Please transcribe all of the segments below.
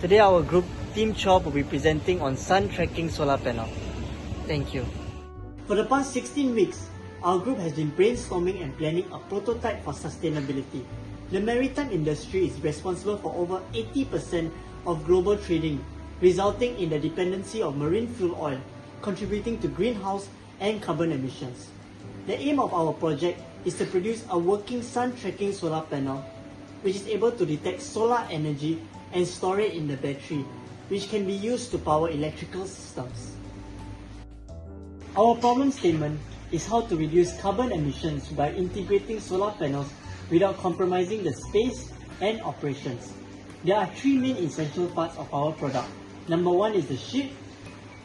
Today our group Team Chop will be presenting on sun tracking solar panel. Thank you. For the past 16 weeks, our group has been brainstorming and planning a prototype for sustainability. The maritime industry is responsible for over 80% of global trading, resulting in the dependency of marine fuel oil, contributing to greenhouse and carbon emissions. The aim of our project is to produce a working sun tracking solar panel, which is able to detect solar energy and store it in the battery, which can be used to power electrical systems. Our problem statement is how to reduce carbon emissions by integrating solar panels without compromising the space and operations. There are three main essential parts of our product. Number one is the ship.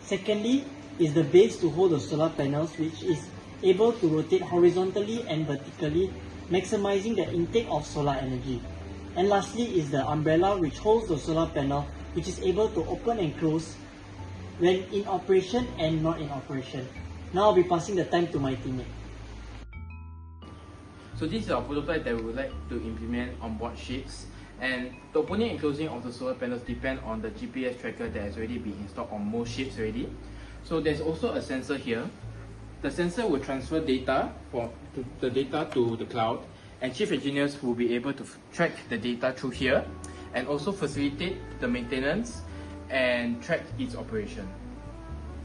Secondly is the base to hold the solar panels, which is able to rotate horizontally and vertically, maximizing the intake of solar energy. And lastly is the umbrella, which holds the solar panel, which is able to open and close when in operation and not in operation. Now I'll be passing the time to my teammate. So this is our prototype that we would like to implement on board ships, and the opening and closing of the solar panels depend on the GPS tracker that has already been installed on most ships already. So there's also a sensor here. The sensor will transfer data to the cloud, and chief engineers will be able to track the data through here and also facilitate the maintenance and track its operation.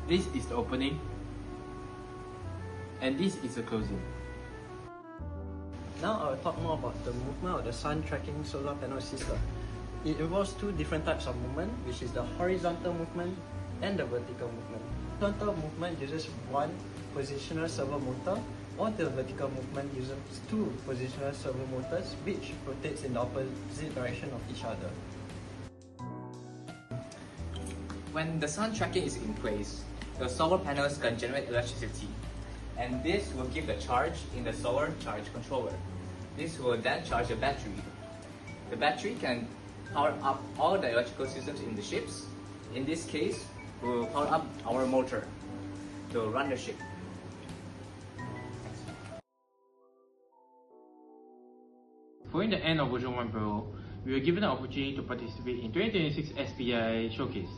This is the opening and this is the closing. Now I'll talk more about the movement of the sun tracking solar panel system. It involves two different types of movement, which is the horizontal movement and the vertical movement. Horizontal movement uses one positional servo motor, or the vertical movement uses two positional servo motors, which rotates in the opposite direction of each other. When the sun tracking is in place, the solar panels can generate electricity, and this will give the charge in the solar charge controller. This will then charge the battery. The battery can power up all the electrical systems in the ships. In this case, we will power up our motor to run the ship. Following the end of version 1 Pro, we were given the opportunity to participate in 2026 SPI Showcase.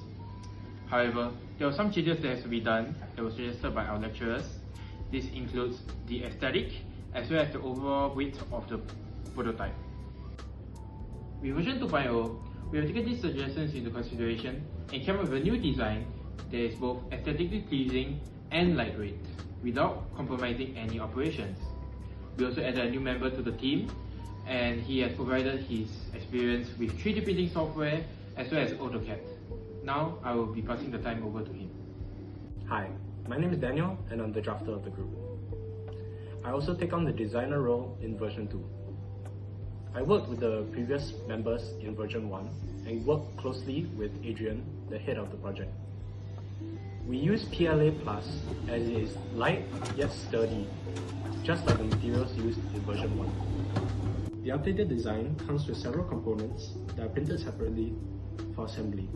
However, there were some changes that has to be done that was suggested by our lecturers. This includes the aesthetic as well as the overall weight of the prototype. With version 2.0, we have taken these suggestions into consideration and came up with a new design that is both aesthetically pleasing and lightweight, without compromising any operations. We also added a new member to the team, and he has provided his experience with 3D printing software as well as AutoCAD. Now I will be passing the time over to him. Hi, my name is Daniel and I'm the drafter of the group. I also take on the designer role in version 2. I worked with the previous members in version 1 and worked closely with Adrian, the head of the project. We use PLA Plus as it is light yet sturdy, just like the materials used in version 1. The updated design comes with several components that are printed separately for assembly.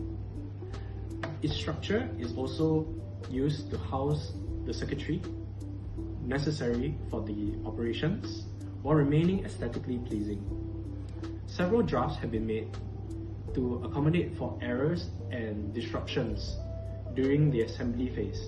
Its structure is also used to house the circuitry necessary for the operations while remaining aesthetically pleasing. Several drafts have been made to accommodate for errors and disruptions during the assembly phase.